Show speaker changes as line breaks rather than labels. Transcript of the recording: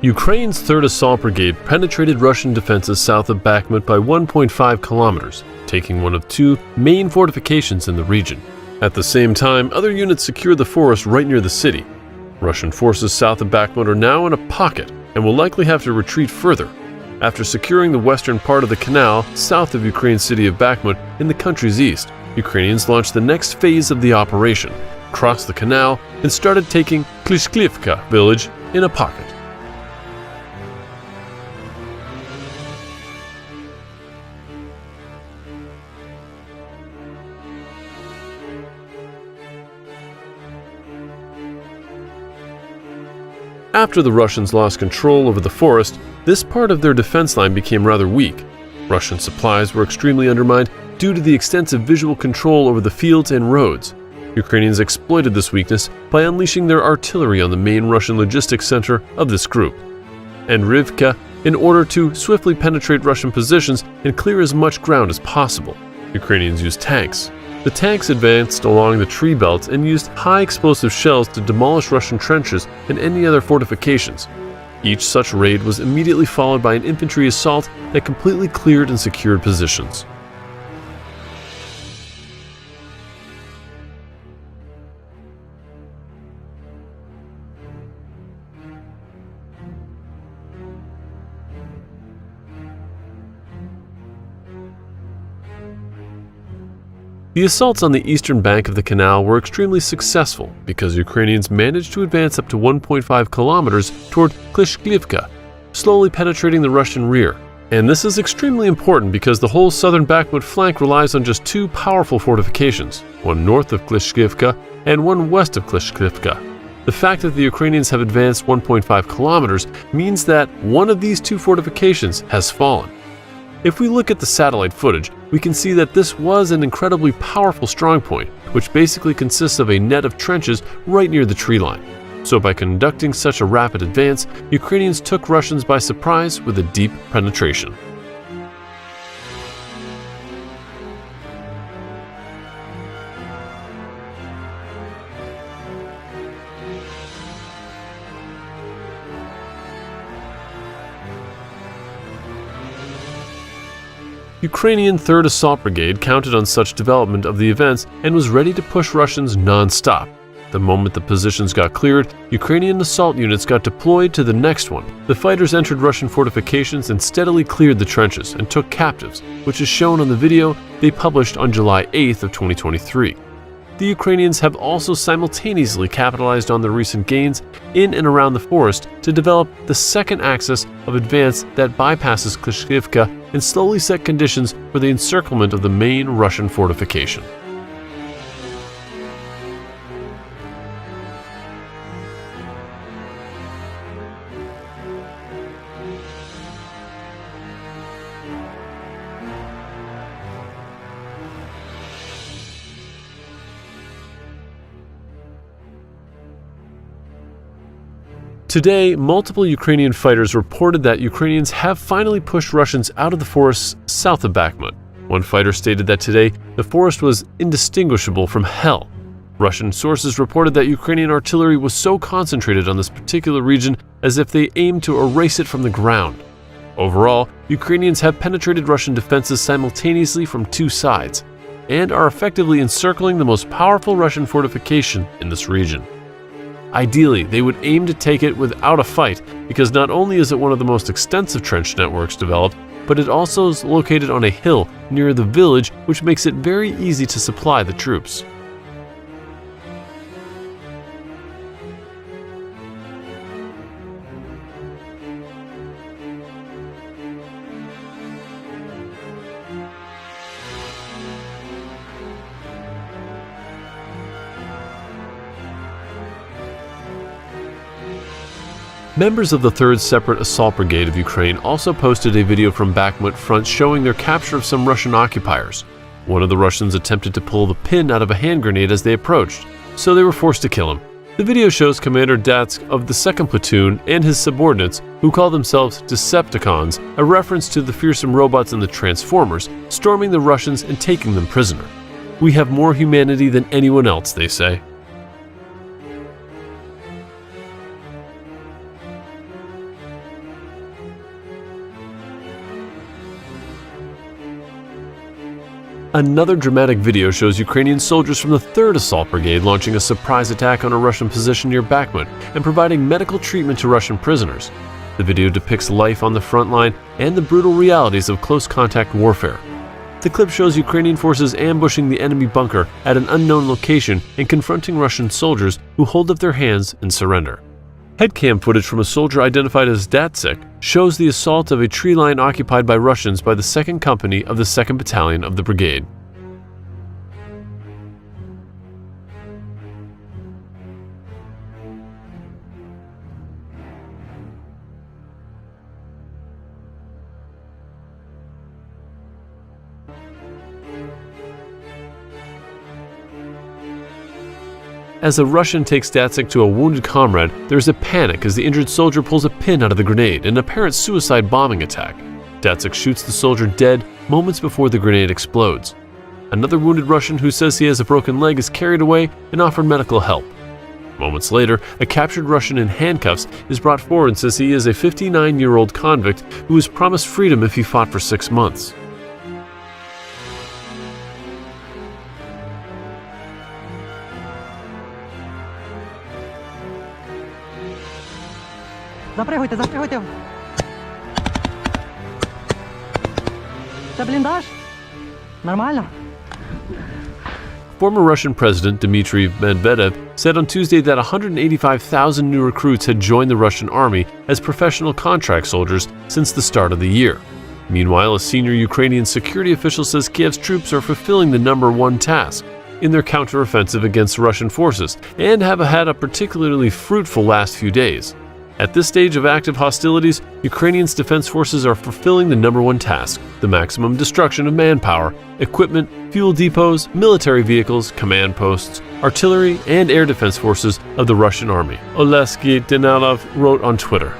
Ukraine's 3rd Assault Brigade penetrated Russian defenses south of Bakhmut by 1.5 kilometers, taking one of 2 main fortifications in the region. At the same time, other units secured the forest right near the city. Russian forces south of Bakhmut are now in a pocket and will likely have to retreat further. After securing the western part of the canal south of Ukraine's city of Bakhmut in the country's east, Ukrainians launched the next phase of the operation, crossed the canal, and started taking Klishklivka village in a pocket. After the Russians lost control over the forest, this part of their defense line became rather weak. Russian supplies were extremely undermined due to the extensive visual control over the fields and roads. Ukrainians exploited this weakness by unleashing their artillery on the main Russian logistics center of this group, Rivka, in order to swiftly penetrate Russian positions and clear as much ground as possible. Ukrainians used tanks. The tanks advanced along the tree belt and used high explosive shells to demolish Russian trenches and any other fortifications. Each such raid was immediately followed by an infantry assault that completely cleared and secured positions. The assaults on the eastern bank of the canal were extremely successful because Ukrainians managed to advance up to 1.5 kilometers toward Klishklivka, slowly penetrating the Russian rear. And this is extremely important because the whole southern Bakhmut flank relies on just 2 powerful fortifications, one north of Klishklivka and one west of Klishklivka. The fact that the Ukrainians have advanced 1.5 kilometers means that one of these 2 fortifications has fallen. If we look at the satellite footage, we can see that this was an incredibly powerful strongpoint, which basically consists of a net of trenches right near the tree line. So by conducting such a rapid advance, Ukrainians took Russians by surprise with a deep penetration. Ukrainian 3rd Assault Brigade counted on such development of the events and was ready to push Russians non-stop. The moment the positions got cleared, Ukrainian assault units got deployed to the next one. The fighters entered Russian fortifications and steadily cleared the trenches and took captives, which is shown on the video they published on July 8th of 2023. The Ukrainians have also simultaneously capitalized on the recent gains in and around the forest to develop the second axis of advance that bypasses Klishklivka and slowly set conditions for the encirclement of the main Russian fortification. Today, multiple Ukrainian fighters reported that Ukrainians have finally pushed Russians out of the forests south of Bakhmut. One fighter stated that today, the forest was indistinguishable from hell. Russian sources reported that Ukrainian artillery was so concentrated on this particular region as if they aimed to erase it from the ground. Overall, Ukrainians have penetrated Russian defenses simultaneously from 2 sides, and are effectively encircling the most powerful Russian fortification in this region. Ideally, they would aim to take it without a fight because not only is it one of the most extensive trench networks developed, but it also is located on a hill near the village, which makes it very easy to supply the troops. Members of the 3rd Separate Assault Brigade of Ukraine also posted a video from Bakhmut front showing their capture of some Russian occupiers. One of the Russians attempted to pull the pin out of a hand grenade as they approached, so they were forced to kill him. The video shows Commander Datsk of the 2nd Platoon and his subordinates, who call themselves Decepticons, a reference to the fearsome robots in the Transformers, storming the Russians and taking them prisoner. "We have more humanity than anyone else," they say. Another dramatic video shows Ukrainian soldiers from the 3rd Assault Brigade launching a surprise attack on a Russian position near Bakhmut and providing medical treatment to Russian prisoners. The video depicts life on the front line and the brutal realities of close-contact warfare. The clip shows Ukrainian forces ambushing the enemy bunker at an unknown location and confronting Russian soldiers who hold up their hands and surrender. Headcam footage from a soldier identified as Datsik shows the assault of a tree line occupied by Russians by the 2nd Company of the 2nd Battalion of the brigade. As a Russian takes Datsik to a wounded comrade, there is a panic as the injured soldier pulls a pin out of the grenade in an apparent suicide bombing attack. Datsik shoots the soldier dead moments before the grenade explodes. Another wounded Russian who says he has a broken leg is carried away and offered medical help. Moments later, a captured Russian in handcuffs is brought forward and says he is a 59-year-old convict who was promised freedom if he fought for 6 months.
Запригуйте, запригуйте. Це бліндаж? Нормально?
Former Russian President Dmitry Medvedev said on Tuesday that 185,000 new recruits had joined the Russian army as professional contract soldiers since the start of the year. Meanwhile, a senior Ukrainian security official says Kiev's troops are fulfilling the #1 task in their counteroffensive against Russian forces and have had a particularly fruitful last few days. At this stage of active hostilities, Ukrainians' defense forces are fulfilling the #1 task, the maximum destruction of manpower, equipment, fuel depots, military vehicles, command posts, artillery, and air defense forces of the Russian army, Oleksiy Danilov wrote on Twitter.